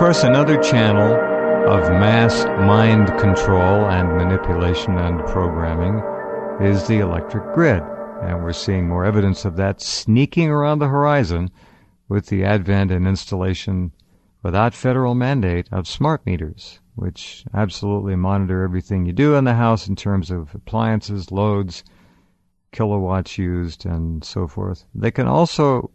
course, another channel of mass mind control and manipulation and programming is the electric grid. And we're seeing more evidence of that sneaking around the horizon with the advent and installation, without federal mandate, of smart meters, which absolutely monitor everything you do in the house in terms of appliances, loads, kilowatts used, and so forth. They can also,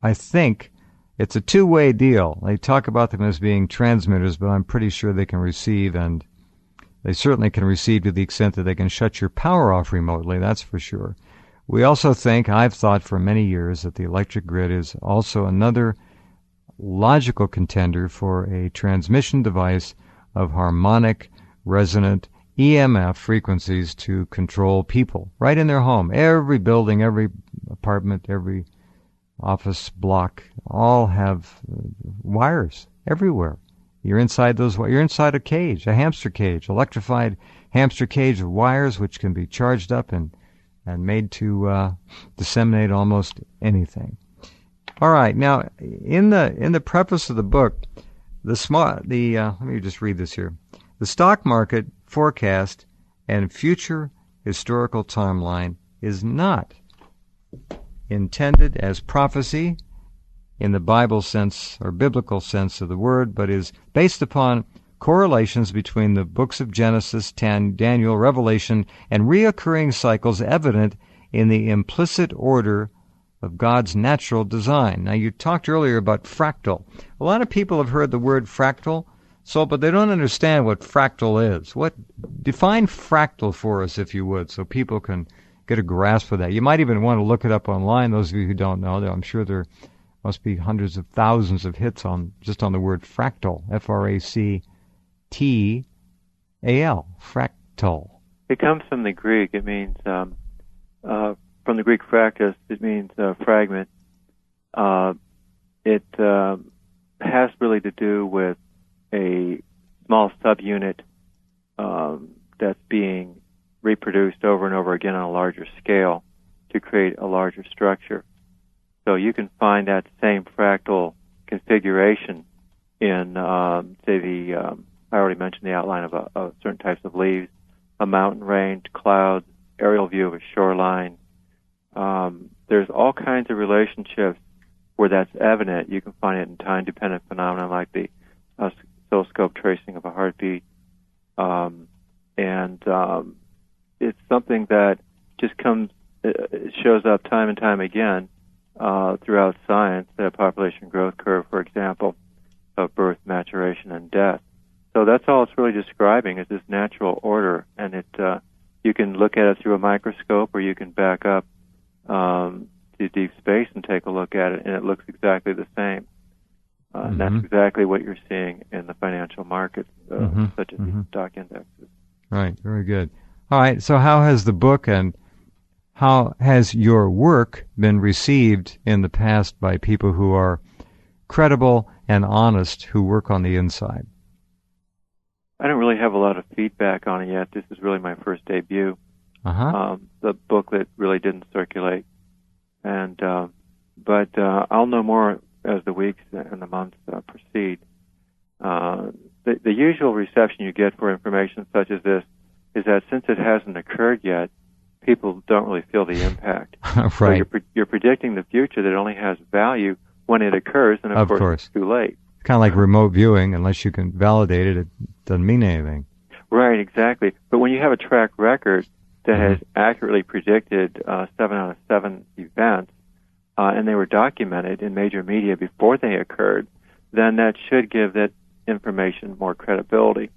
I think, it's a two-way deal. They talk about them as being transmitters, but I'm pretty sure they can receive, and they certainly can receive to the extent that they can shut your power off remotely, that's for sure. We also think, I've thought for many years, that the electric grid is also another logical contender for a transmission device of harmonic, resonant EMF frequencies to control people right in their home. Every building, every apartment, every office block all have wires everywhere. You're inside you're inside a cage, a hamster cage, electrified hamster cage of wires which can be charged up and made to disseminate almost anything. All right, now in the preface of the book, let me just read this here. The stock market forecast and future historical timeline is not intended as prophecy in the Bible sense or biblical sense of the word, but is based upon correlations between the books of Genesis, Daniel, Revelation, and reoccurring cycles evident in the implicit order of God's natural design. Now, you talked earlier about fractal. A lot of people have heard the word fractal, but they don't understand what fractal is. Define fractal for us, if you would, so people can get a grasp of that. You might even want to look it up online, those of you who don't know. I'm sure there must be hundreds of thousands of hits just on the word fractal, F-R-A-C-T-A-L, fractal. It comes from the Greek. It means, from the Greek fractus, it means fragment. It has really to do with a small subunit that's being reproduced over and over again on a larger scale to create a larger structure. So you can find that same fractal configuration in, say, I already mentioned the outline of certain types of leaves, a mountain range, clouds, aerial view of a shoreline. There's all kinds of relationships where that's evident. You can find it in time-dependent phenomena like the oscilloscope tracing of a heartbeat. It's something that just it shows up time and time again throughout science, the population growth curve, for example, of birth, maturation, and death. So that's all it's really describing is this natural order, and you can look at it through a microscope, or you can back up to deep space and take a look at it, and it looks exactly the same. And that's exactly what you're seeing in the financial markets, such as the stock indexes. Right, very good. All right, so how has the book and how has your work been received in the past by people who are credible and honest, who work on the inside? I don't really have a lot of feedback on it yet. This is really my first debut. The booklet really didn't circulate, but I'll know more as the weeks and the months proceed. The usual reception you get for information such as this is that since it hasn't occurred yet, people don't really feel the impact. Right. So you're predicting the future that only has value when it occurs, and of course it's too late. It's kind of like remote viewing. Unless you can validate it, it doesn't mean anything. Right, exactly. But when you have a track record that has accurately predicted 7 out of 7 events, and they were documented in major media before they occurred, then that should give that information more credibility.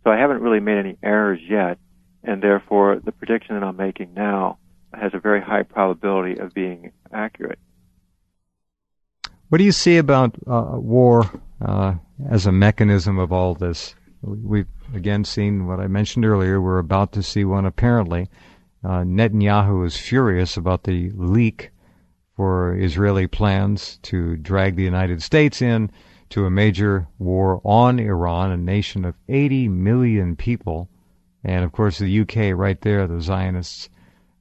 So I haven't really made any errors yet, and therefore the prediction that I'm making now has a very high probability of being accurate. What do you see about war as a mechanism of all this? We've again seen what I mentioned earlier. We're about to see one apparently. Netanyahu is furious about the leak for Israeli plans to drag the United States in to a major war on Iran, a nation of 80 million people. And, of course, the UK right there, the Zionists,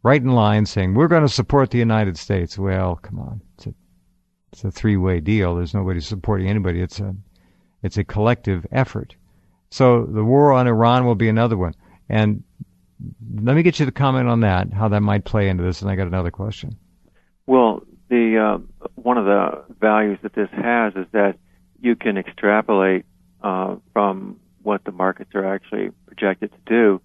right in line saying, we're going to support the United States. Well, come on. It's a three-way deal. There's nobody supporting anybody. It's It's a collective effort. So the war on Iran will be another one. And let me get you to comment on that, how that might play into this, and I got another question. Well, the one of the values that this has is that you can extrapolate from what the markets are actually projected to do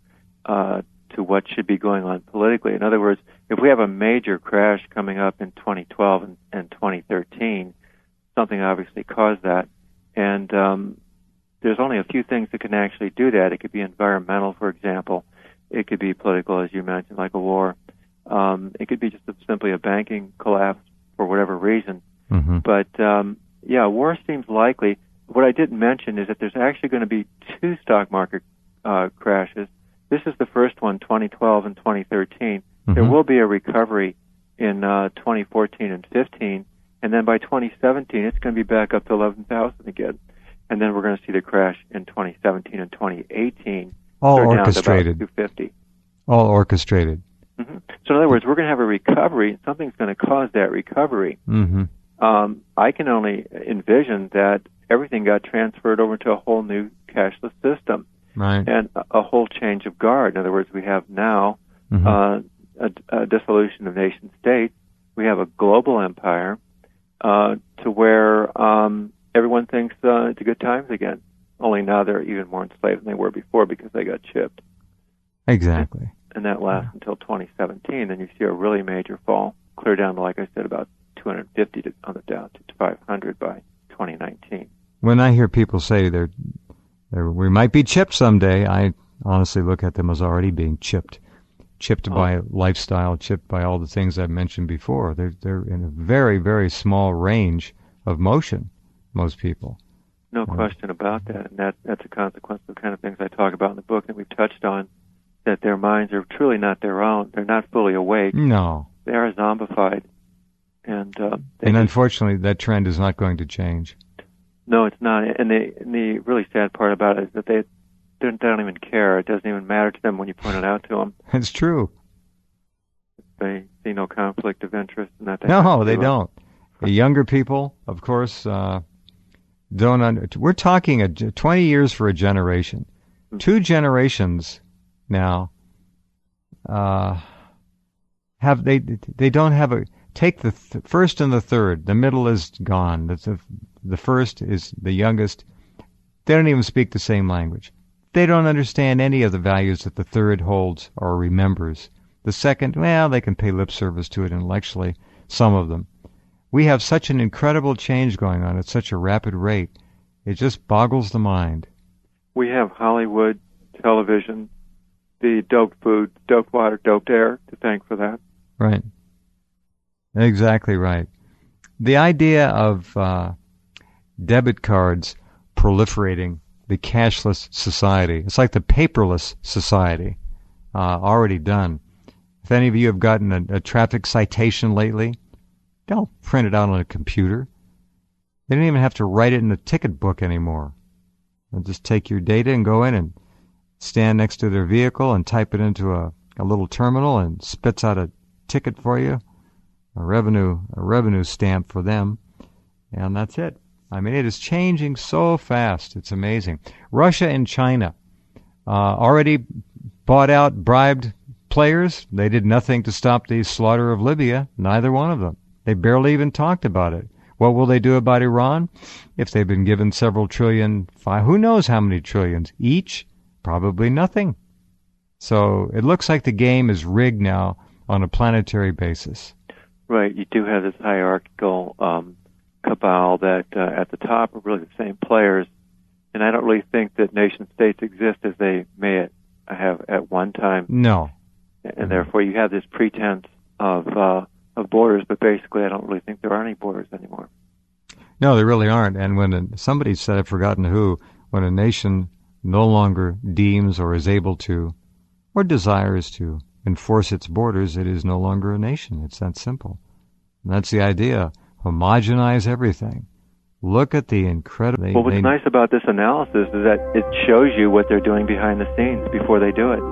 to what should be going on politically. In other words, if we have a major crash coming up in 2012 and 2013, something obviously caused that, and there's only a few things that can actually do that. It could be environmental, for example. It could be political, as you mentioned, like a war. It could be just simply a banking collapse for whatever reason. Mm-hmm. But, war seems likely. What I didn't mention is that there's actually going to be two stock market crashes. This is the first one, 2012 and 2013. Mm-hmm. There will be a recovery in 2014 and 15, and then by 2017, it's going to be back up to 11,000 again. And then we're going to see the crash in 2017 and 2018. All Down orchestrated. to about 250. All orchestrated. Mm-hmm. So in other words, we're going to have a recovery, and something's going to cause that recovery. Mm-hmm. I can only envision that everything got transferred over to a whole new cashless system, right, and a whole change of guard. In other words, we have now a dissolution of nation states. We have a global empire to where everyone thinks it's good times again. Only now they're even more enslaved than they were before because they got chipped. Exactly. And that lasts until 2017. Then you see a really major fall, clear down to, like I said, about 250 on the down to 500 by 2019. When I hear people say we might be chipped someday, I honestly look at them as already being chipped. Chipped by lifestyle, chipped by all the things I've mentioned before. They're in a very, very small range of motion, most people. No question about that. And that's a consequence of the kind of things I talk about in the book that we've touched on, that their minds are truly not their own. They're not fully awake. No. They are zombified. And unfortunately, that trend is not going to change. No, it's not. And the really sad part about it is that they don't even care. It doesn't even matter to them when you point it out to them. It's true. They see no conflict of interest in that. No, they don't. The younger people, of course, we're talking 20 years for a generation. Mm-hmm. 2 generations now they don't have a. Take the first and the third. The middle is gone. The first is the youngest. They don't even speak the same language. They don't understand any of the values that the third holds or remembers. The second, well, they can pay lip service to it intellectually, some of them. We have such an incredible change going on at such a rapid rate. It just boggles the mind. We have Hollywood, television, the doped food, doped water, doped air to thank for that. Right. Exactly right. The idea of debit cards proliferating the cashless society. It's like the paperless society, already done. If any of you have gotten a traffic citation lately, they'll print it out on a computer. They don't even have to write it in the ticket book anymore. They'll just take your data and go in and stand next to their vehicle and type it into a little terminal and spits out a ticket for you, a revenue stamp for them, and that's it. I mean, it is changing so fast. It's amazing. Russia and China already bought out, bribed players. They did nothing to stop the slaughter of Libya, neither one of them. They barely even talked about it. What will they do about Iran? If they've been given several trillion, who knows how many trillions each? Probably nothing. So it looks like the game is rigged now on a planetary basis. Right. You do have this hierarchical cabal that at the top are really the same players, and I don't really think that nation states exist as they may have at one time. No. And therefore you have this pretense of borders, but basically I don't really think there are any borders anymore. No, there really aren't. And when somebody said, I've forgotten who, when a nation no longer deems or is able to or desires to enforce its borders, it is no longer a nation. It's that simple. And that's the idea. Homogenize everything. Look at the incredible... Well, what's nice about this analysis is that it shows you what they're doing behind the scenes before they do it.